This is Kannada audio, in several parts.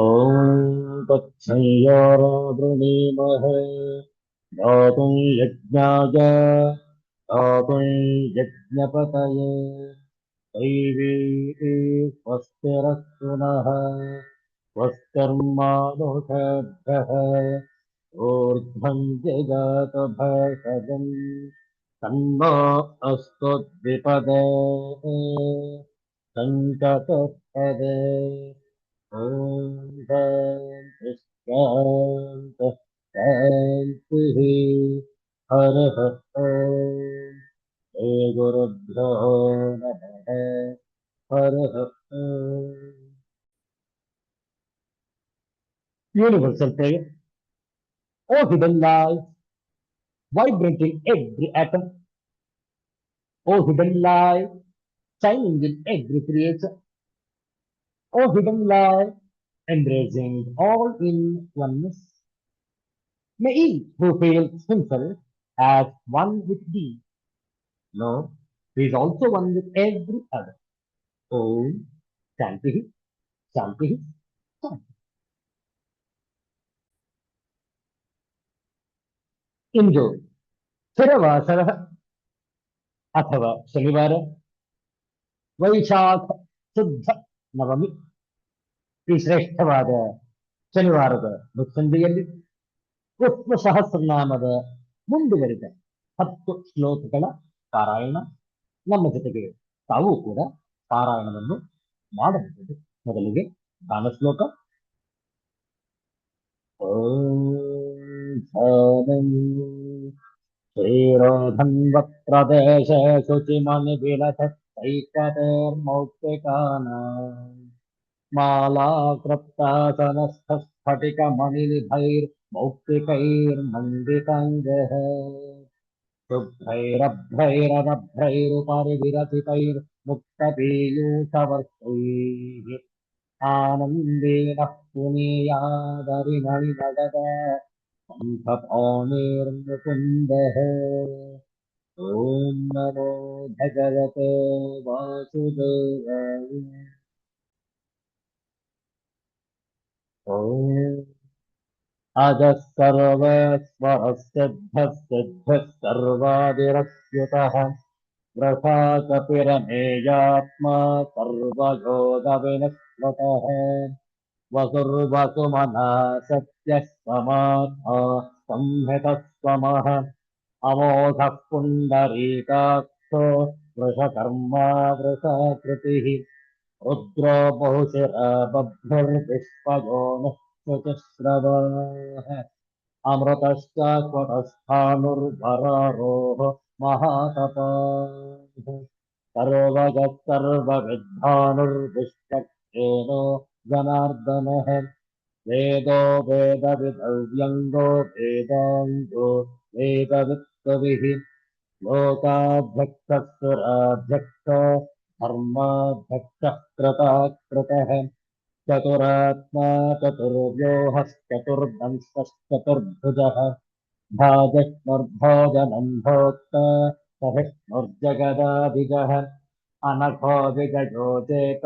ॐ तत्संयोगृणीमहे दातुं यज्ञाय दातुं यज्ञपतये दैवी स्वस्तिरस्तु नः स्वस्तिर्मानुषेभ्यः ऊर्ध्वं जगात भषजम् तन्नो अस्तु द्विपदे सङ्कतपदे ॐ शान्तिः शान्तिः हरः ॐ श्री गुरुभ्यो नमः हरः ॐ Universal prayer. O hidden light, vibrating every atom. O hidden light, shining in every creature. O hidden light, embracing all in oneness. May each who feels himself as one with thee know he is also one with every other. Om Shanti Shanti Shanti. ಇಂದು ಸ್ಥಿರವಾಸರ ಅಥವಾ ಶನಿವಾರ ವೈಶಾಖ ಶುದ್ಧ ನವಮಿ ಈ ಶ್ರೇಷ್ಠವಾದ ಶನಿವಾರದ ಮುತ್ಸಂಧಿಯಲ್ಲಿ ವಿಷ್ಣು ಸಹಸ್ರನಾಮದ ಮುಂದುವರಿದ 10 ಶ್ಲೋಕಗಳ ಪಾರಾಯಣ ನಮ್ಮ ಜೊತೆಗೆ ತಾವು ಕೂಡ ಪಾರಾಯಣವನ್ನು ಮಾಡಬಹುದು. ಮೊದಲಿಗೆ ಗಾನ ಶ್ಲೋಕ. ಓಂ श्रीरोधन्वप्रदेशे शुचिमणिविलसत्तैकतेर्मौक्तिकानाम् मालाकृप्तासनस्थस्फटिकमणिनिभैर्मौक्तिकैर्मण्डिताङ्गः शुभ्रैरभ्रैरनभ्रैरुपरि विरचितैर्मुक्तपीयूषवर्षैः आनन्देन पुनीयादरिमणिनगद कण्ठपाणिर्मुकुन्दः ॐ नमो भगवते वासुदेवाय ॐ अजः सर्वेश्वरसिद्धः सिद्धः सर्वादिरच्युतः वृषाकपिरमेयात्मा सर्वयोगविनश्वतः वसुर्वसुमनः सत्यः समात्मा संहितः समः अमोघः पुण्डरीकाक्षो वृषकर्मा वृषाकृतिः रुद्रो बहुशिरा बभ्रुर्विश्वयोनिः शुचिश्रवः अमृतश्चाक्वटस्थाणुर्वरारोः महातपाः सर्वगः सर्वविद्वानुर्विष्टक्सेनो जनार्दनः वेदो वेदविदव्यङ्गो वेदाङ्गो वेदवित्तविः लोकाध्यक्षः सुराध्यक्षो धर्माध्यक्षः कृताकृतः चतुरात्मा चतुर्व्यूहश्चतुर्दंशश्चतुर्भुजः भाजस्मर्भोजनं भोक्ता सहिष्णुर्जगदादिजः अनघो विजयो चेत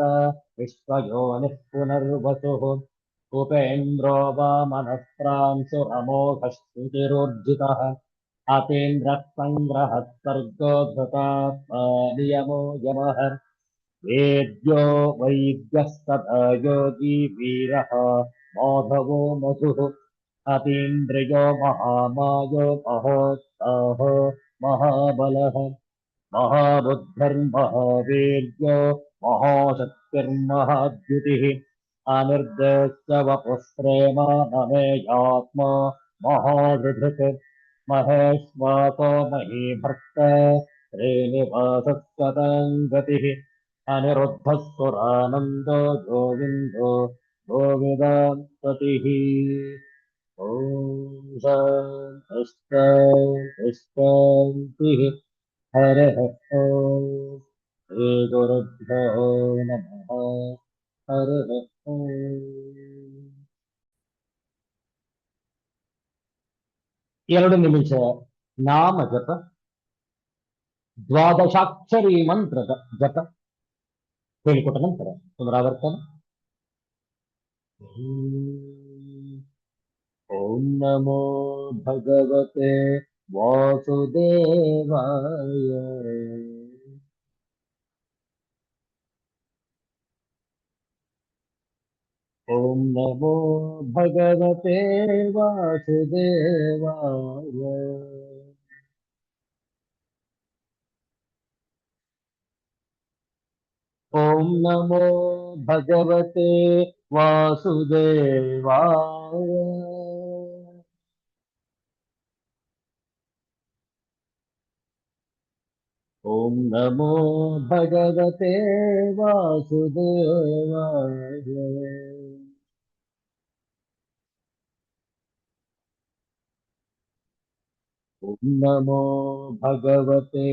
विश्वयोनिः पुनर्वसुः उपेन्द्रो वामनःप्रांशुरमोघश्रुतिरोर्जितः अतीन्द्रः सङ्ग्रहः सर्गो धृतात्मा नियमो यमः वेद्यो वैद्यः सदा योगी वीरः माधवो मधुः अतीन्द्रियो महामायो महोत्साहो महाबलः महाबुद्धिर्महावीर्यो महाशक्तिर्महाद्युतिः अनिर्देश्य वपुस्प्रेमा नमेयात्मा महाधृधृत् महेश्वासो महीभर्ता श्रीनिवासः सताङ्गतिः अनिरुद्धः सुरानन्दो गोविन्दो गोविदान्ततिः ॐ शान्तिः हरः ॐ श्रीगुरुभ्यो नमः हरः ॐ. ಎರಡು ನಿಮಿಷ ನಾಮ ಜಪ, ದ್ವಾದಶಾಕ್ಷರಿ ಮಂತ್ರದ ಜಪ ಹೇಳಿಕೊಟ್ಟ ನಂತರ ಪುನರಾವರ್ತನೆ. ॐ नमो भगवते वासुदेवाय। ॐ नमो भगवते वासुदेवाय। ॐ नमो भगवते वासुदेवाय। ॐ नमो भगवते वासुदेवाय। ॐ नमो भगवते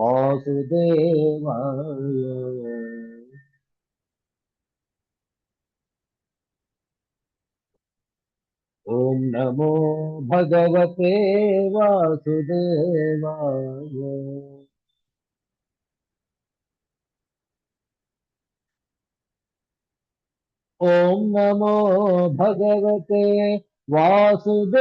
वासुदेवाय। ॐ नमो भगवते वासुदेवाय। ॐ नमो भगवते वासुदेवाय।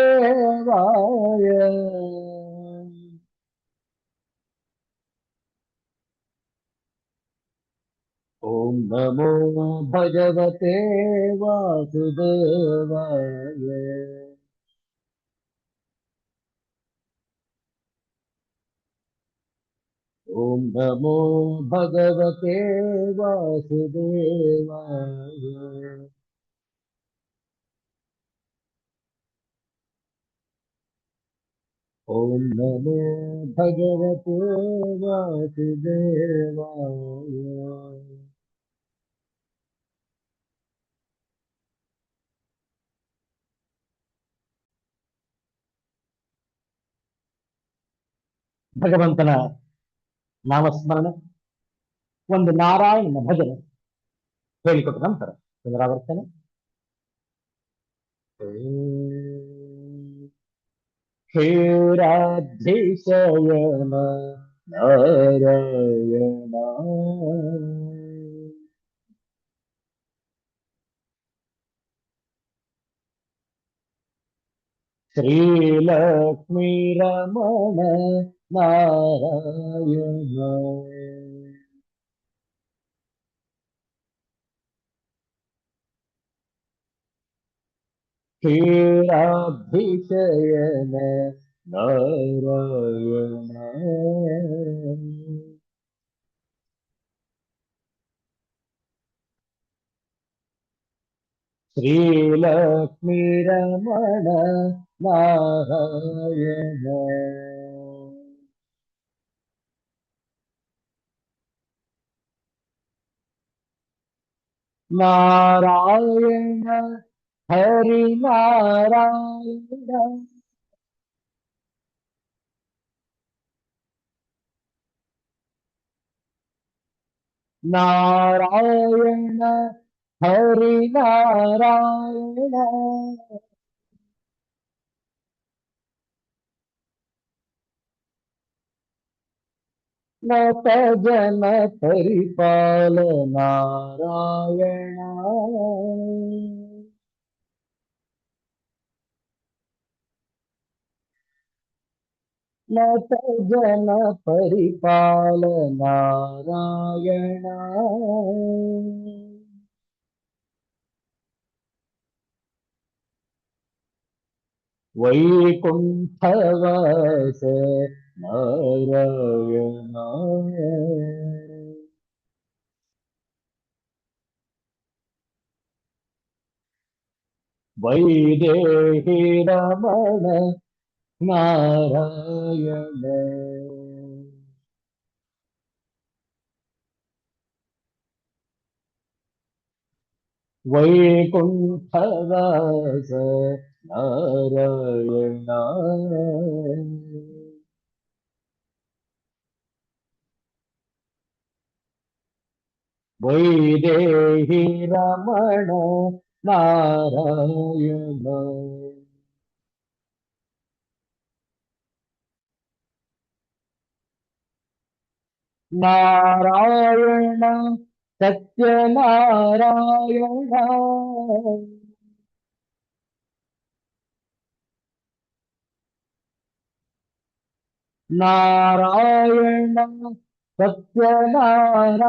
ॐ नमो भगवते वासुदेवाय। ॐ नमो भगवते वासुदेवाय। ॐ नमो भगवते वासुदेवाय। ಭಗವಂತನ ನಾಮಸ್ಮರಣೆ, ಒಂದು ನಾರಾಯಣನ ಭಜನೆ ಹೇಳಿಕೊಟ್ಟ ನಂತರ ಪುನರಾವರ್ತನೆ. ಕ್ಷೀರಾಬ್ಧಿಶಯನ ನಾರಾಯಣ ಶ್ರೀಲಕ್ಷ್ಮೀರಮಣ ನಾರಾಯಣ. ಕ್ಷೀರಾಬ್ಧಿಶಯನ ನಾರಾಯಣ. ಶ್ರೀಲಕ್ಷ್ಮೀರಮಣ ನಾರಾಯಣ. ನಾರಾಯಣ ಹರಿ ನಾರಾಯಣ. ನಾರಾಯಣ ಹರಿ ನಾರಾಯಣ. ನತ ಜನ ಪರಿಪಾಲ ನಾರಾಯಣ. ನತ ಜನ ಪರಿಪಾಲ ನಾರಾಯಣ. ವೈಕುಂಠವಾಸ ನಾರಾಯಣ. ವೈದೇಹಿ ರಮಣ ನಾರಾಯಣ. ವೈಕುಂಠವಾಸ ನಾರಾಯಣ. ವೈದೇಹಿ ರಮಣ ನಾರಾಯಣ. ನಾರಾಯಣ सत्यनारायण नारायण सत्यनारायण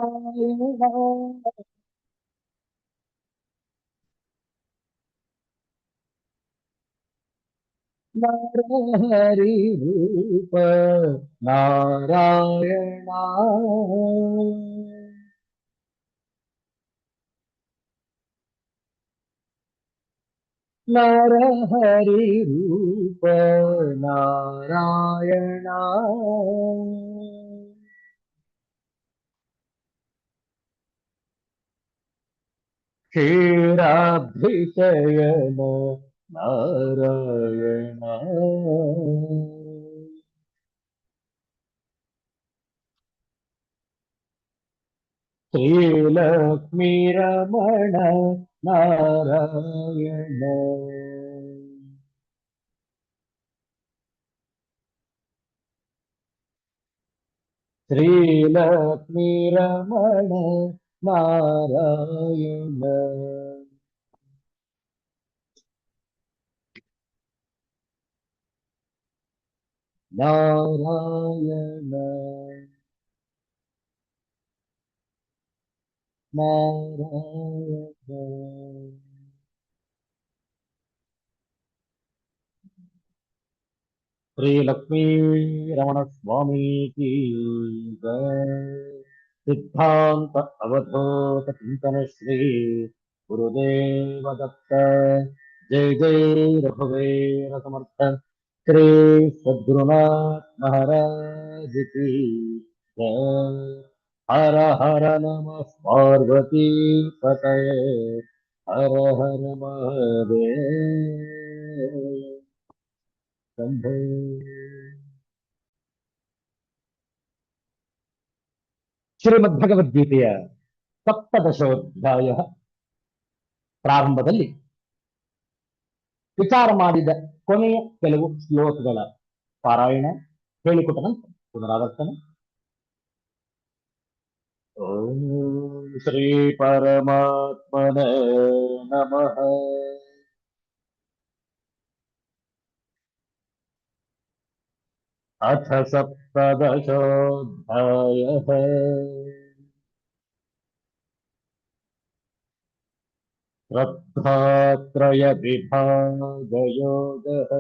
नरहरि रूप नारायण नरहरि रूप नारायण क्षीराब्धिशयन नारायण श्रीलक्ष्मीरमण नारायण श्रीलक्ष्मीरमण नारायण नारायण नारायण श्री लक्ष्मी रमण स्वामी की जय। सिद्धांत अवधूत चिंतन श्री गुरुदेव दत्त। जय जय रघुवीर समर्थ श्री सद्गुरुनाथ महाराज की जय। हर हर नमः पार्वती पतये हर हर महादेव शंभो। ಶ್ರೀಮದ್ಭಗವದ್ಗೀತೆಯ ಸಪ್ತದಶೋಧ್ಯಾಯ ಪ್ರಾರಂಭದಲ್ಲಿ ವಿಚಾರ ಮಾಡಿದ ಕೊನೆಯ ಕೆಲವು ಶ್ಲೋಕಗಳ ಪಾರಾಯಣ ಹೇಳಿಕೊಟ್ಟ ನಂತರ ಪುನರಾವರ್ತನೆ. ಓಂ ಶ್ರೀ ಪರಮಾತ್ಮನೇ ನಮಃ. ಅಥ ಸಪ್ತದಶೋಧ್ಯಾಯಃ श्रद्धात्रय विभाग योगः।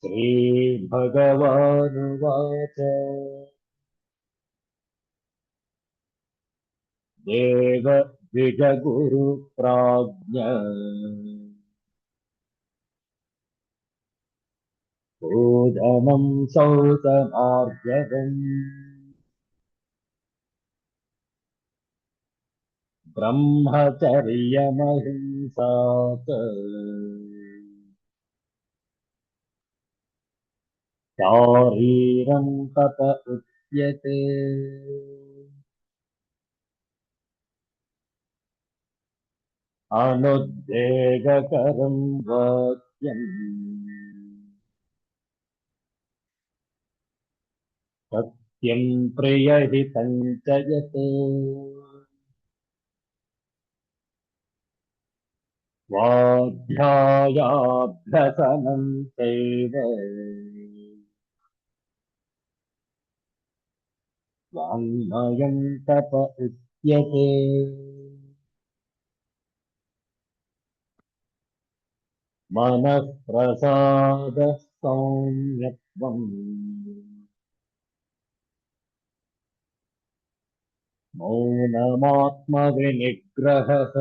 श्री भगवानुवाच देव द्विजगुरु प्राज्ञ पूजनं शौचमार्जवम् ब्रह्मचर्यमहिंसा च शारीरं तप उच्यते। अनुद्वेगकरं वाक्यम् सत्यं प्रियहितं च यत् स्वाध्यायाभ्यसनं चैव वाङ्मयं तप उच्यते। मनः प्रसादः सौम्यत्वम् मौनमात्मविनिग्रहः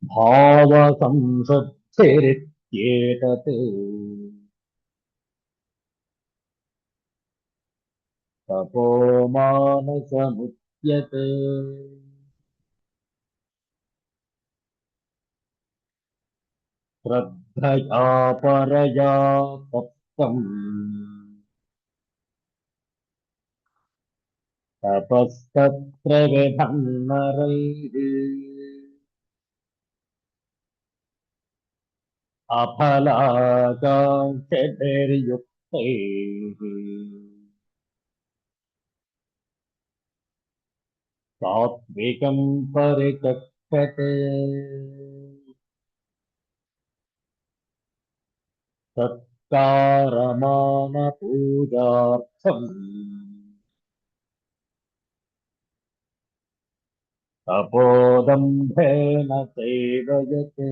भावसंशुद्धिरित्येतत् तपो मानसमुच्यते। श्रद्धया परया तप्तम् तपस्तत्र विधन्नरैः अफलाकाङ्क्षभिर्युक्तैः सात्विकं परिचक्षते सत्कारमानपूजार्थम् तपोदम्भेन सेवयते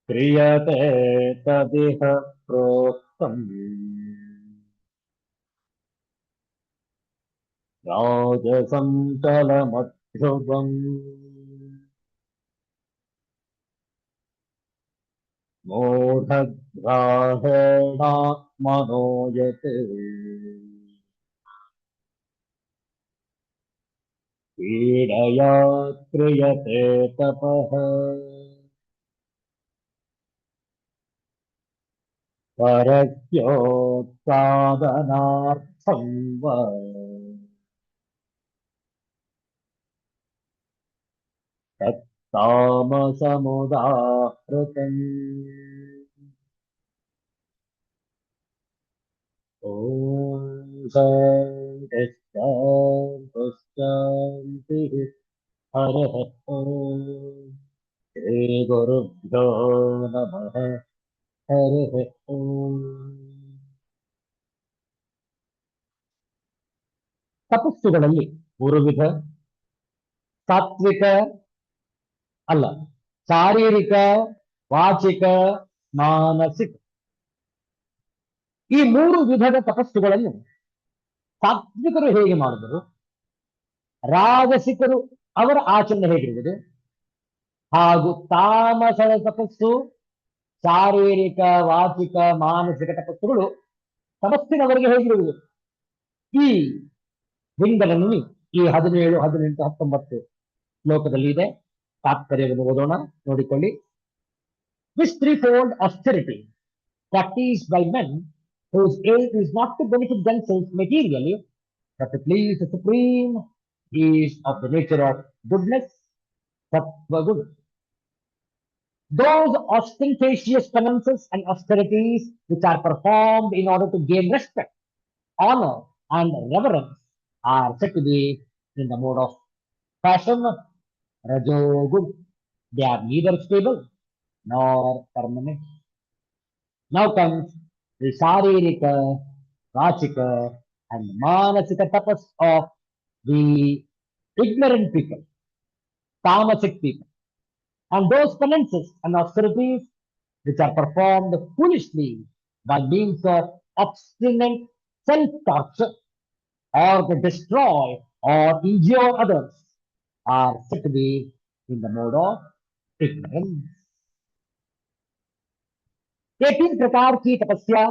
क्रियते तदिह प्रोक्तम् राजसं चलमध्युवम् मूढग्राहेणात्मनो यत् पीडया क्रियते तपः परस्योत्सादनार्थं वा तत्तामसमुदाहृतम् ॐ शान्तिः हरः ॐ श्रीगुरुभ्यो नमः हरः ॐ ತಪಸ್ಸುಗಳಲ್ಲಿ ಮೂರು ವಿಧ ಸಾತ್ವಿಕ ಅಲ್ಲ ಶಾರೀರಿಕ ವಾಚಿಕ ಮಾನಸಿಕ ಈ ಮೂರು ವಿಧದ ತಪಸ್ಸುಗಳನ್ನು ಸಾತ್ವಿಕರು ಹೇಗೆ ಮಾಡಿದರು ರಾಜಸಿಕರು ಅವರ ಆಚರಣೆ ಹೇಗಿರುವುದು ಹಾಗೂ ತಾಮಸದ ತಪಸ್ಸು ಶಾರೀರಿಕ ವಾಚಿಕ ಮಾನಸಿಕ ತಪಸ್ಸುಗಳು ತಪಸ್ಸಿನವರಿಗೆ ಹೇಗಿರುವುದು ಈ ವಿಂಗಡಣೆ ಈ 17, 18, 19 ಶ್ಲೋಕದಲ್ಲಿ ಇದೆ ತಾತ್ಪರ್ಯವನ್ನು ಓದೋಣ ನೋಡಿಕೊಳ್ಳಿ This threefold austerity practiced by men whose aim is not to benefit themselves materially but to please the Supreme is of the nature of goodness, sattva good. Those ostentatious penances and austerities which are performed in order to gain respect, honor, and reverence are said to be in the mode of passion, rajogud. They are neither stable nor permanent. Now comes the Sharirika, Vachika, and Manasika tapas of the ignorant people, tamasic people, and those penances and austerities which are performed foolishly by means of obstinate self-torture or to destroy or injure others are said to be in the mode of ignorance. ये 3 प्रकार की तपस्या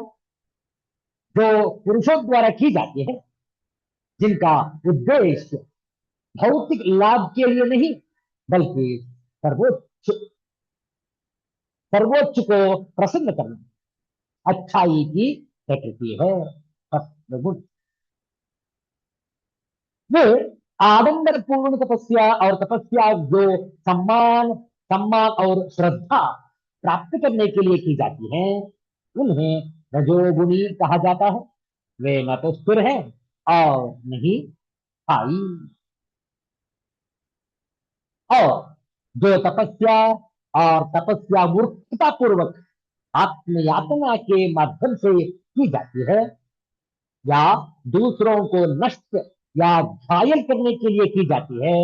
जो पुरुषों द्वारा की जाती है जिनका उद्देश्य भौतिक लाभ के लिए नहीं बल्कि सर्वोच्च सर्वोच्च को प्रसन्न करना अच्छाई की प्रकृति है सत्वगुण वे आडंबर पूर्ण तपस्या और तपस्या जो सम्मान सम्मान और श्रद्धा प्राप्त करने के लिए की जाती है उन्हें रजोगुणी कहा जाता है वे न तो स्थिर है और नहीं स्थायी और जो तपस्या और तपस्या मूर्खता पूर्वक आत्मयातना के माध्यम से की जाती है या दूसरों को नष्ट या घायल करने के लिए की जाती है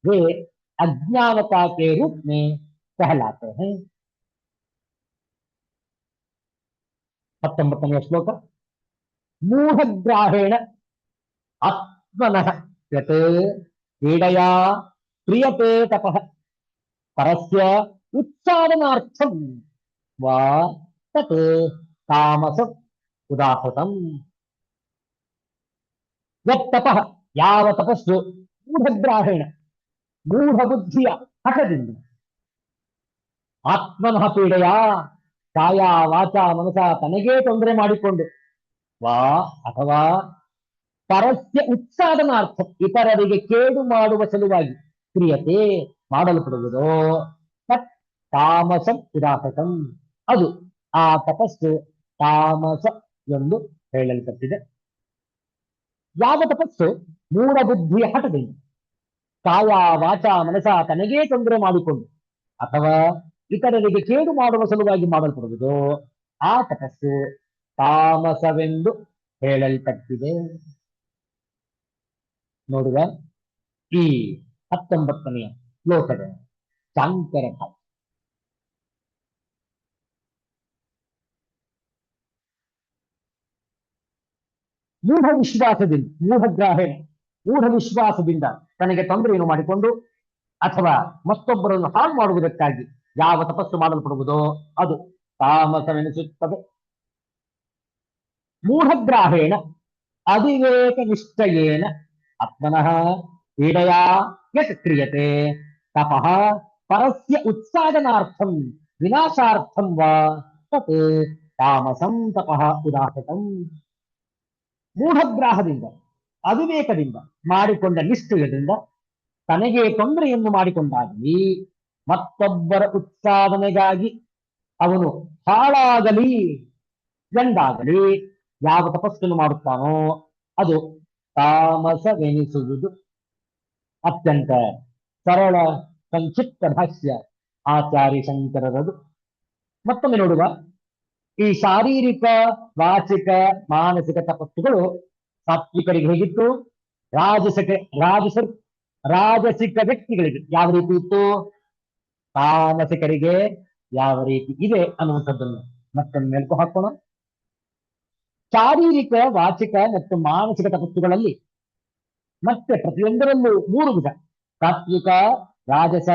वे अज्ञानता के रूप में कहलाते हैं 19ನೇ ಶ್ಲೋಕ ಮೂಢಗ್ರಾಹೇಣ ಆತ್ಮನಃ ಯತ್ ಪೀಡಯಾ ಕ್ರಿಯತೆ ತಪಃ ಪರಸ್ಯ ಉತ್ಸಾದನಾರ್ಥಂ ವಾ ತತ್ ತಾಮಸ ಉದಾಹೃತಂ ಯತ್ತಪಃ ಯಾವ ತಪಸ್ಸು ಮೂಢಗ್ರಾಹೇಣ ಮೂಢ ಬುದ್ಧಿಯ ಹಠದಿಂದ ಆತ್ಮನಃ ಪೀಡೆಯ ಕಾಯ ವಾಚ ಮನಸ ತನಗೇ ತೊಂದರೆ ಮಾಡಿಕೊಂಡು ವಾ ಅಥವಾ ಪರಸ್ಯ ಉತ್ಸಾದನಾರ್ಥ ಇತರರಿಗೆ ಕೇಡು ಮಾಡುವ ಸಲುವಾಗಿ ಕ್ರಿಯತೆ ಮಾಡಲ್ಪಡುವುದೋ ತತ್ ತಾಮಸಂ ಉದಾಹೃತಂ, ಅದು ಆ ತಪಸ್ಸು ತಾಮಸ ಎಂದು ಹೇಳಲ್ಪಟ್ಟಿದೆ. ಯಾವ ತಪಸ್ಸು ಮೂಢ ಬುದ್ಧಿಯ ಹಠದಿಂದ ಕಾಯ ವಾಚ ಮನಸ ತನಗೇ ತೊಂದರೆ ಮಾಡಿಕೊಂಡು ಅಥವಾ ಇತರರಿಗೆ ಕೇಡು ಮಾಡುವ ಸಲುವಾಗಿ ಮಾಡಲ್ಪಡುವುದು ಆ ತಪಸ್ಸು ತಾಮಸವೆಂದು ಹೇಳಲ್ಪಟ್ಟಿದೆ. ನೋಡುವ ಈ 19ನೆಯ ಶ್ಲೋಕದ ಶಾಂಕರ ಭಾವ. ಮೂಢ ವಿಶ್ವಾಸದಿಂದ ತನಗೆ ತೊಂದರೆಯನ್ನು ಮಾಡಿಕೊಂಡು ಅಥವಾ ಮತ್ತೊಬ್ಬರನ್ನು ಹಾಳು ಮಾಡುವುದಕ್ಕಾಗಿ ಯಾವ ತಪಸ್ಸು ಮಾಡಲ್ಪಡುವುದೋ ಅದು ತಾಮಸವೆನಿಸುತ್ತದೆ. ಮೂಢಗ್ರಾಹೇಣ ಅವಿವೇಕ ನಿಶ್ಚಯೇನ ಆತ್ಮನಃ ಪೀಡಯಾ ಯತ್ ಕ್ರಿಯತೆ ತಪಃ ಪರಸ್ಯ ಉತ್ಸಾದನಾರ್ಥಂ ವಿನಾಶಾರ್ಥಂ ವಾ ತತ್ ತಾಮಸಂ ತಪಃ ಉದಾಹೃತಂ. ಮೂಢಗ್ರಾಹದಿಂದ ಅವಿವೇಕದಿಂದ ಮಾಡಿಕೊಂಡ ನಿಶ್ಚಯದಿಂದ ತನಗೆ ತೊಂದರೆಯನ್ನು ಮಾಡಿಕೊಂಡಾಗಲಿ ಮತ್ತೊಬ್ಬರ ಉತ್ಸಾದನೆಗಾಗಿ ಅವನು ಹಾಳಾಗಲಿ ಎಂದಾಗಲಿ ಯಾವ ತಪಸ್ಸನ್ನು ಮಾಡುತ್ತಾನೋ ಅದು ತಾಮಸವೆನಿಸುವುದು. ಅತ್ಯಂತ ಸರಳ ಸಂಕ್ಷಿಪ್ತ ಭಾಷ್ಯ ಆಚಾರ್ಯ ಶಂಕರರದು. ಮತ್ತೊಮ್ಮೆ ನೋಡುವ, ಈ ಶಾರೀರಿಕ ವಾಚಿಕ ಮಾನಸಿಕ ತಪಸ್ಸುಗಳು ಸಾತ್ವಿಕರಿಗೆ ಹೇಗಿತ್ತು, ರಾಜಸಿಕ ವ್ಯಕ್ತಿಗಳಿಗೆ ಯಾವ ರೀತಿ ಇತ್ತು, ತಾಮಸಿಕರಿಗೆ ಯಾವ ರೀತಿ ಇದೆ ಅನ್ನುವಂಥದ್ದನ್ನು ಮತ್ತೊಮ್ಮೆ ಮೆಲುಕು ಹಾಕೋಣ. ಶಾರೀರಿಕ ವಾಚಿಕ ಮತ್ತು ಮಾನಸಿಕ ತಪಸ್ಸುಗಳಲ್ಲಿ ಮತ್ತೆ ಪ್ರತಿಯೊಂದರಲ್ಲೂ 3 ವಿಧ: ಸಾತ್ವಿಕ, ರಾಜಸ,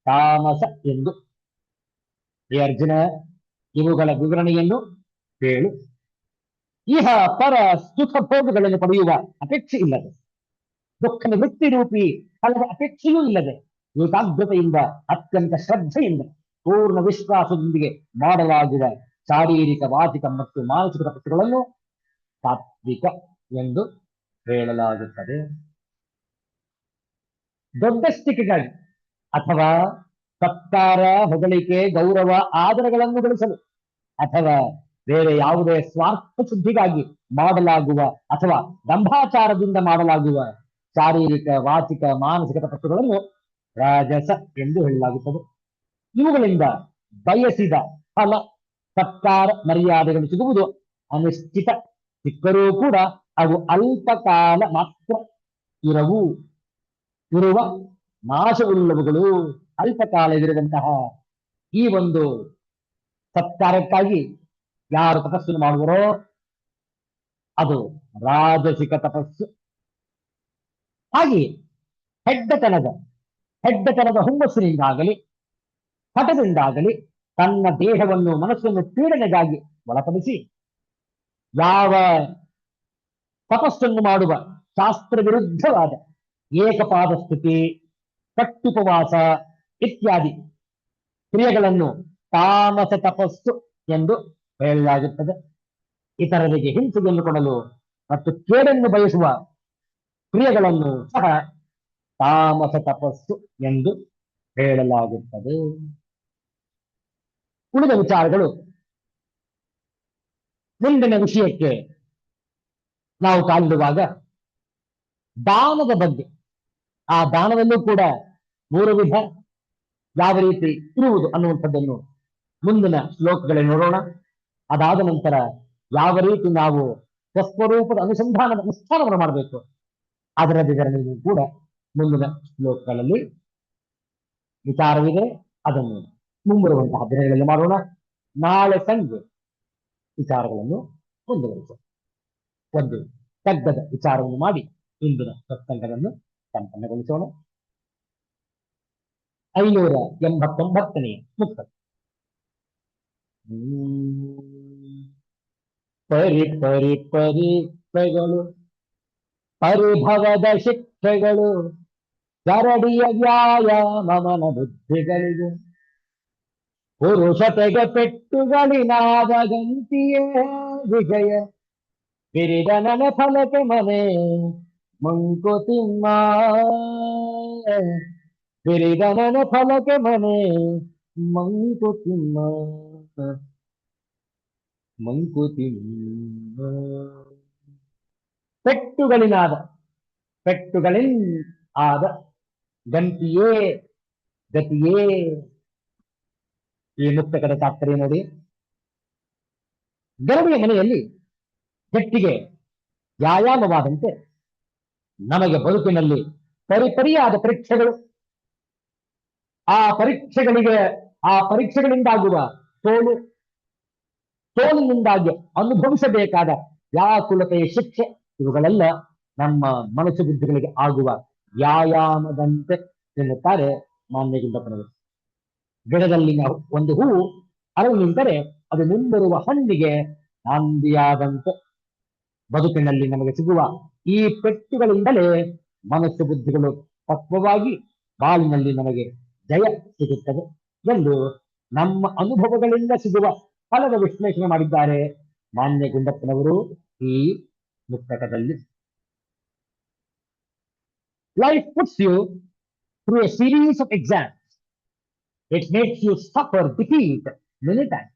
ತಾಮಸ ಎಂದು. ಹೇ ಅರ್ಜುನ, ಇವುಗಳ ವಿವರಣೆಯನ್ನು ಕೇಳು. ಇಹ ಪರ ಸುಖ ಭೋಗಗಳನ್ನು ಪಡೆಯುವ ಅಪೇಕ್ಷೆ ಇಲ್ಲದೆ, ದುಃಖ ನಿವೃತ್ತಿ ರೂಪಿ ಫಲದ ಅಪೇಕ್ಷೆಯೂ ಇಲ್ಲದೆ, ಏಕಾಗ್ರತೆಯಿಂದ ಅತ್ಯಂತ ಶ್ರದ್ಧೆಯಿಂದ ಪೂರ್ಣ ವಿಶ್ವಾಸದೊಂದಿಗೆ ಮಾಡಲಾಗುವ ಶಾರೀರಿಕ ವಾಚಿಕ ಮತ್ತು ಮಾನಸಿಕ ತಪಸ್ಸುಗಳನ್ನು ಸಾತ್ವಿಕ ಎಂದು ಹೇಳಲಾಗುತ್ತದೆ. ದೊಡ್ಡಸ್ತಿಕೆಗಾಗಿ ಅಥವಾ ಸತ್ಕಾರ, ಹೊಗಳಿಕೆ, ಗೌರವ, ಆದರಗಳನ್ನು ಗಳಿಸಲು ಅಥವಾ ಬೇರೆ ಯಾವುದೇ ಸ್ವಾರ್ಥ ಶುದ್ಧಿಗಾಗಿ ಮಾಡಲಾಗುವ ಅಥವಾ ದಂಭಾಚಾರದಿಂದ ಮಾಡಲಾಗುವ ಶಾರೀರಿಕ ವಾಚಿಕ ಮಾನಸಿಕ ತಪಸ್ಸುಗಳನ್ನು ರಾಜಸ ಎಂದು ಹೇಳಲಾಗುತ್ತದೆ. ಇವುಗಳಿಂದ ಬಯಸಿದ ಫಲ, ಸತ್ಕಾರ, ಮರ್ಯಾದೆಗಳು ಸಿಗುವುದು ಅನಿಶ್ಚಿತ. ಸಿಕ್ಕರೂ ಕೂಡ ಅವು ಅಲ್ಪಕಾಲ ಮಾತ್ರ ಇರುವ ನಾಶವುಳ್ಳವುಗಳು. ಅಲ್ಪಕಾಲವಿರುವಂತಹ ಈ ಒಂದು ಸತ್ಕಾರಕ್ಕಾಗಿ ಯಾರು ತಪಸ್ಸನ್ನು ಮಾಡುವರೋ ಅದು ರಾಜಸಿಕ ತಪಸ್ಸು. ಹಾಗೆಯೇ ಹೆಡ್ಡತನದ ಹುಮ್ಮಸ್ಸಿನಿಂದಾಗಲಿ ಹಠದಿಂದಾಗಲಿ ತನ್ನ ದೇಹವನ್ನು ಮನಸ್ಸನ್ನು ಪೀಡನೆಗಾಗಿ ಒಳಪಡಿಸಿ ಯಾವ ತಪಸ್ಸನ್ನು ಮಾಡುವ ಶಾಸ್ತ್ರ ವಿರುದ್ಧವಾದ ಏಕಪಾದ ಸ್ಥಿತಿ, ಕಟ್ಟುಪವಾಸ ಇತ್ಯಾದಿ ಕ್ರಿಯೆಗಳನ್ನು ತಾಮಸ ತಪಸ್ಸು ಎಂದು ಹೇಳಲಾಗುತ್ತದೆ. ಇತರರಿಗೆ ಹಿಂಸೆಯನ್ನು ಕೊಡಲು ಮತ್ತು ಕೇಡನ್ನು ಬಯಸುವ ಕ್ರಿಯೆಗಳನ್ನು ಸಹ ತಾಮಸ ತಪಸ್ಸು ಎಂದು ಹೇಳಲಾಗುತ್ತದೆ. ಉಳಿದ ವಿಚಾರಗಳು ಮುಂದಿನ ವಿಷಯಕ್ಕೆ ನಾವು ಕಾಲಿಡುವಾಗ ದಾನದ ಬಗ್ಗೆ, ಆ ದಾನದಲ್ಲೂ ಕೂಡ 3 ವಿಧ ಯಾವ ರೀತಿ ಇರುವುದು ಅನ್ನುವಂಥದ್ದನ್ನು ಮುಂದಿನ ಶ್ಲೋಕಗಳಲ್ಲಿ ನೋಡೋಣ. ಅದಾದ ನಂತರ ಯಾವ ರೀತಿ ನಾವು ಸ್ವಸ್ವರೂಪದ ಅನುಷ್ಠಾನವನ್ನು ಮಾಡಬೇಕು ಅದರ ವಿವರಣೆಯೂ ಕೂಡ ಮುಂದಿನ ಶ್ಲೋಕಗಳಲ್ಲಿ ವಿಚಾರವಿದೆ. ಅದನ್ನು ಮುಂಬರುವಂತಹ ದಿನಗಳಲ್ಲಿ ಮಾಡೋಣ. ನಾಳೆ ಸಂಜೆ ವಿಚಾರಗಳನ್ನು ಮುಂದುವರಿಸೋಣ. ಒಂದು ತಗ್ಗದ ವಿಚಾರವನ್ನು ಮಾಡಿ ಇಂದಿನ ಸತ್ಸಂಗವನ್ನು ಸಂಪನ್ನಗೊಳಿಸೋಣ. 589ನೇ ಮುಕ್ತ. ಪರೀಕ್ಷೆಗಳು, ಪರಿಭವದ ಶಿಕ್ಷೆಗಳು, ಗರಡಿಯ ವ್ಯಾಯಾಮನ ಬುದ್ಧಿಗಳಿಗೆ, ಪುರುಷತೆಗೆ ಪೆಟ್ಟುಗಳಿನಾದಗಂತಿಯೇ ವಿಜಯ, ಬಿರಿದ ನನೆ ಫಲಕ್ಕೆ ಮನೆ ಮಂಕುತಿಮ್ಮ. ಬಿರಿದನನ ಫಲಕ್ಕೆ ಮನೆ ಮಂಕುತಿಮ್ಮ ಮಂಕುತಿಮ್ಮ. ಪೆಟ್ಟುಗಳಿನಾದ ಪೆಟ್ಟುಗಳಿನ್ ಆದ ಗಂತಿಯೇ ಗತಿಯೇ. ಈ ಮುಕ್ತಕದ ತಾತ್ಪರ್ಯ ನೋಡಿ. ಗರಡಿಯ ಮನೆಯಲ್ಲಿ ಗಟ್ಟಿಗೆ ವ್ಯಾಯಾಮವಾದಂತೆ ನಮಗೆ ಬದುಕಿನಲ್ಲಿ ಪರಿಪರಿಯಾದ ಪರೀಕ್ಷೆಗಳು, ಆ ಪರೀಕ್ಷೆಗಳಿಂದಾಗುವ ಸೋಲು, ಸೋಲಿನಿಂದಾಗಿ ಅನುಭವಿಸಬೇಕಾದ ವ್ಯಾಕುಲತೆಯ ಶಿಕ್ಷೆ, ಇವುಗಳೆಲ್ಲ ನಮ್ಮ ಮನಸ್ಸು ಬುದ್ಧಿಗಳಿಗೆ ಆಗುವ ವ್ಯಾಯಾಮದಂತೆ ಎನ್ನುತ್ತಾರೆ ಮಾನ್ಯ ಗುಂಡಪ್ಪನವರು. ಗಿಡದಲ್ಲಿನ ಒಂದು ಹೂವು ಅರಳು ನಿಂತರೆ ಅದು ಮುಂಬರುವ ಹಣ್ಣಿಗೆ ನಾಂದಿಯಾದಂತೆ ಬದುಕಿನಲ್ಲಿ ನಮಗೆ ಸಿಗುವ ಈ ಪೆಟ್ಟುಗಳಿಂದಲೇ ಮನಸ್ಸು ಬುದ್ಧಿಗಳು ಪಕ್ವವಾಗಿ ಬಾಳಿನಲ್ಲಿ ನಮಗೆ ಜಯ ಸಿಗುತ್ತದೆ ಎಂದು ನಮ್ಮ ಅನುಭವಗಳಿಂದ ಸಿಗುವ ಫಲದ ವಿಶ್ಲೇಷಣೆ ಮಾಡಿದ್ದಾರೆ ಮಾನ್ಯ ಗುಂಡಪ್ಪನವರು ಈ ಪುಸ್ತಕದಲ್ಲಿ. Life puts you through a series of exams. It makes you suffer defeat many times.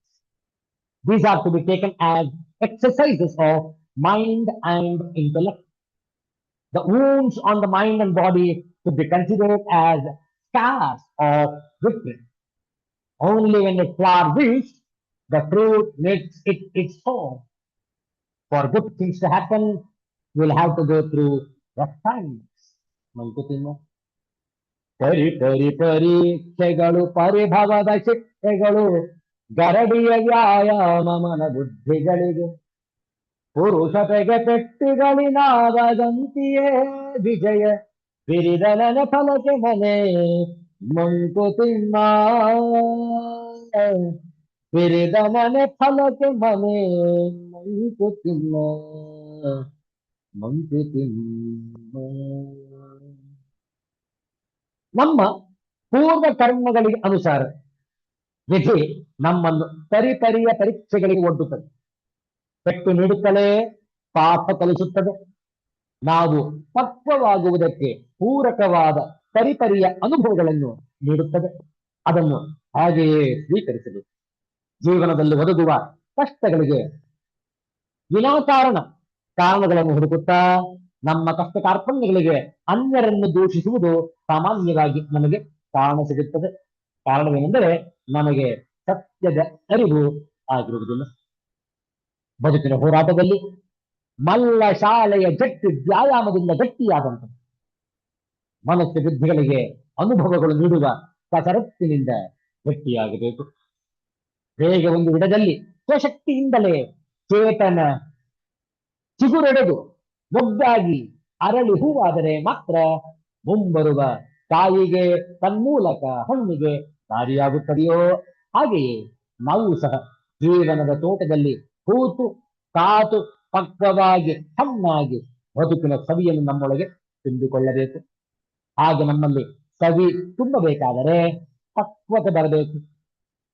These are to be taken as exercises of mind and intellect. The wounds on the mind and body should be considered as scars of victory. Only when a flower wilts, the fruit makes it its home. For good things to happen, we'll have to go through rough times. Mankutimma. ಪರೀಕ್ಷೆಗಳು ಪರಿಭವದ ಶಿಕ್ಷೆಗಳು ಗರಡಿಯ ವ್ಯಾಯಾಮ ಮನ ಬುದ್ಧಿಗಳಿಗೆ. ಪುರುಷತೆಗೆ ಪೆಟ್ಟುಗಳಿನಾದಂತೆಯೇ ವಿಜಯ ಬಿರಿದನನ ಫಲಕ್ಕೆ ಮನೆ ಮಂಕುತಿಮ್ಮ. ಬಿರಿದನನ ಫಲಕ್ಕೆ ಮನೆ ಮಂಕುತಿಮ್ಮ ಮಂಕುತಿಮ್ಮ. ನಮ್ಮ ಪೂರ್ವ ಕರ್ಮಗಳಿಗೆ ಅನುಸಾರ ವಿಧಿ ನಮ್ಮನ್ನು ಪರಿಪರಿಯ ಪರೀಕ್ಷೆಗಳಿಗೆ ಒಡ್ಡುತ್ತದೆ. ಪೆಟ್ಟು ನೀಡುತ್ತಲೇ ಪಾಪ ಕಲಿಸುತ್ತದೆ. ನಾವು ಪಕ್ವವಾಗುವುದಕ್ಕೆ ಪೂರಕವಾದ ಪರಿಪರಿಯ ಅನುಭವಗಳನ್ನು ನೀಡುತ್ತದೆ. ಅದನ್ನು ಹಾಗೆಯೇ ಸ್ವೀಕರಿಸಬೇಕು. ಜೀವನದಲ್ಲಿ ಒದಗುವ ಕಷ್ಟಗಳಿಗೆ ವಿನಾಕಾರಣ ಕಾರಣಗಳನ್ನು ಹುಡುಕುತ್ತಾ ನಮ್ಮ ಕಷ್ಟ ಕಾರ್ಪಣ್ಯಗಳಿಗೆ ಅನ್ಯರನ್ನು ದೂಷಿಸುವುದು ಸಾಮಾನ್ಯವಾಗಿ ನಮಗೆ ಕಾರಣ ಸಿಗುತ್ತದೆ. ಕಾರಣವೇನೆಂದರೆ ನಮಗೆ ಸತ್ಯದ ಅರಿವು ಆಗಿರುವುದಿಲ್ಲ. ಬದುಕಿನ ಹೋರಾಟದಲ್ಲಿ ಮಲ್ಲ ಶಾಲೆಯ ಗಟ್ಟಿ ವ್ಯಾಯಾಮದಿಂದ ಗಟ್ಟಿಯಾದಂತ ಮನಸ್ಸು ಬುದ್ಧಿಗಳಿಗೆ ಅನುಭವಗಳು ನೀಡುವ ಕಸರತ್ತಿನಿಂದ ಗಟ್ಟಿಯಾಗಬೇಕು. ಹೇಗೆ ಒಂದು ಗಿಡದಲ್ಲಿ ಸ್ವಶಕ್ತಿಯಿಂದಲೇ ಚೇತನ ಚಿಗುರೆಡೆದು ಮೊಗ್ಗಾಗಿ ಅರಳಿ ಹೂವಾದರೆ ಮಾತ್ರ ಮುಂಬರುವ ಕಾಯಿಗೆ ತನ್ಮೂಲಕ ಹಣ್ಣಿಗೆ ದಾರಿಯಾಗುತ್ತದೆಯೋ, ಹಾಗೆಯೇ ನಾವು ಸಹ ಜೀವನದ ತೋಟದಲ್ಲಿ ಕೂತು ಕಾತು ಪಕ್ವವಾಗಿ ಹಣ್ಣಾಗಿ ಬದುಕಿನ ಸವಿಯನ್ನು ನಮ್ಮೊಳಗೆ ತುಂಬಿಕೊಳ್ಳಬೇಕು. ಹಾಗೆ ನಮ್ಮಲ್ಲಿ ಸವಿ ತುಂಬಬೇಕಾದರೆ ಪಕ್ವತೆ ಬರಬೇಕು.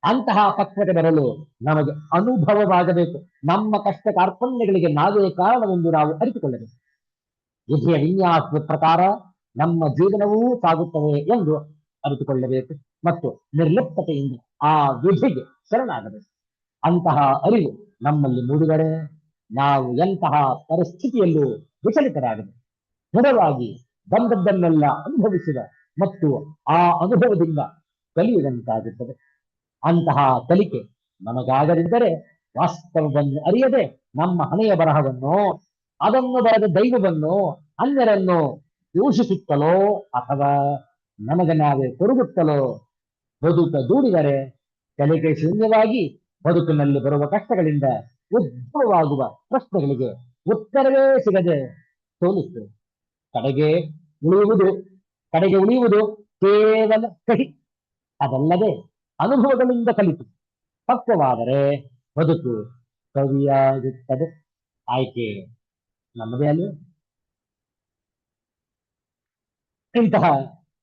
ಅಂತಹ ಪಕ್ವತೆ ಬರಲು ನಮಗೆ ಅನುಭವವಾಗಬೇಕು. ನಮ್ಮ ಕಷ್ಟ ಕಾರ್ಪಣ್ಯಗಳಿಗೆ ನಾವೇ ಕಾರಣವೆಂದು ನಾವು ಅರಿತುಕೊಳ್ಳಬೇಕು. ವಿಧಿಯ ವಿನ್ಯಾಸದ ಪ್ರಕಾರ ನಮ್ಮ ಜೀವನವೂ ಸಾಗುತ್ತವೆ ಎಂದು ಅರಿತುಕೊಳ್ಳಬೇಕು ಮತ್ತು ನಿರ್ಲಿಪ್ತತೆಯಿಂದ ಆ ವಿಧಿಗೆ ಶರಣಾಗಬೇಕು. ಅಂತಹ ಅರಿವು ನಮ್ಮಲ್ಲಿ ಮೂಡಿದರೆ ನಾವು ಎಂತಹ ಪರಿಸ್ಥಿತಿಯಲ್ಲೂ ವಿಚಲಿತರಾಗಬೇಕು. ದೃಢವಾಗಿ ಬಂದದ್ದನ್ನೆಲ್ಲ ಅನುಭವಿಸಿದ ಮತ್ತು ಆ ಅನುಭವದಿಂದ ಕಲಿಯುವಂತಾಗುತ್ತದೆ. ಅಂತಹ ಕಲಿಕೆ ನಮಗಾಗದಿದ್ದರೆ ವಾಸ್ತವವನ್ನು ಅರಿಯದೆ ನಮ್ಮ ಹಣೆಯ ಬರಹವನ್ನು, ಅದನ್ನು ಬರೆದ ದೈವವನ್ನು, ಅನ್ಯರನ್ನು ದೂಷಿಸುತ್ತಲೋ ಅಥವಾ ನಮಗೆ ನಾವೇ ಕೊರಗುತ್ತಲೋ ಬದುಕ ದೂಡಿದರೆ ಕಲಿಕೆ ಶೂನ್ಯವಾಗಿ ಬದುಕಿನಲ್ಲಿ ಬರುವ ಕಷ್ಟಗಳಿಂದ ಉದ್ಭವವಾಗುವ ಪ್ರಶ್ನೆಗಳಿಗೆ ಉತ್ತರವೇ ಸಿಗದೆ ಸೋಲುತ್ತೇವೆ. ಕಡೆಗೆ ಉಳಿಯುವುದು ಕೇವಲ ಕಹಿ. ಅದಲ್ಲದೆ ಅನುಭವಗಳಿಂದ ಕಲಿತು ಪಕ್ವವಾದರೆ ಬದುಕು ಕವಿಯಾಗುತ್ತದೆ. ಆಯ್ಕೆ ನಮ್ಮದೇ ಅಲ್ಲ. ಇಂತಹ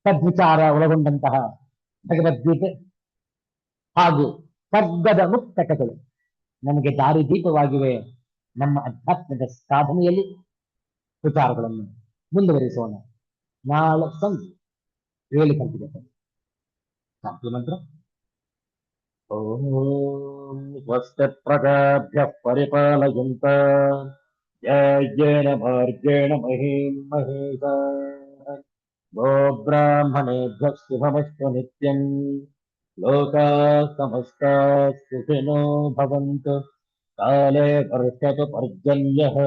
ಸದ್ವಿಚಾರ ಒಳಗೊಂಡಂತಹ ಭಗವದ್ಗೀತೆ ಹಾಗೂ ಕಗ್ಗದ ಮುಕ್ತಕಗಳು ನಮಗೆ ದಾರಿದೀಪವಾಗಿವೆ. ನಮ್ಮ ಅಧ್ಯಾತ್ಮದ ಸಾಧನೆಯಲ್ಲಿ ವಿಚಾರಗಳನ್ನು ಮುಂದುವರಿಸೋಣ. ನಾಳೆ ಸಂಜೆ really complicated. ಶಾಂತಿ ಮಂತ್ರ. ಓಂ ಸ್ವಸ್ತಿ ಪ್ರಜಾಭ್ಯಃ ಪರಿಪಾಲಯಂತ ನ್ಯಾಯೇನ ಮಾರ್ಗೇಣ ಮಹೀಂ ಮಹೇಶಾಃ गोब्राह्मणेभ्यः शुभमस्तु नित्यम् लोकाः समस्ताः सुखिनो भवन्तु काले वर्षतु पर्जन्यः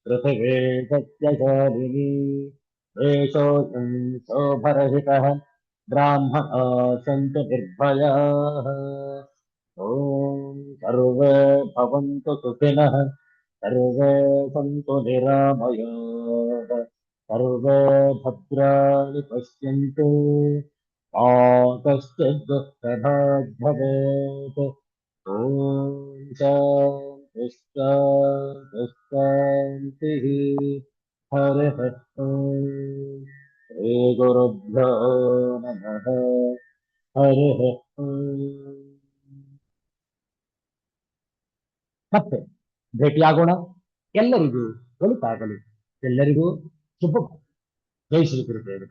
पृथिवी सस्यशालिनी देशोऽयं शोभरहितः ब्राह्मणाः सन्तु निर्भयाः ॐ सर्वे भवन्तु सुखिनः सर्वे सन्तु निरामयाः सर्वे भद्राणि पश्यन्तु मा कश्चित् दुःखभाग् भवेत् ॐ शान्तिः शान्तिः शान्तिः हरिः ॐ श्रीगुरुभ्यो नमः हरिः ॐ ಮತ್ತೆ ಭೇಟಿಯಾಗೋಣ. ಎಲ್ಲರಿಗೂ ಒಳಿತಾಗಲಿ, ಎಲ್ಲರಿಗೂ ಶುಭ. ಜೈ ಶ್ರೀ ಗುರುದೇವ.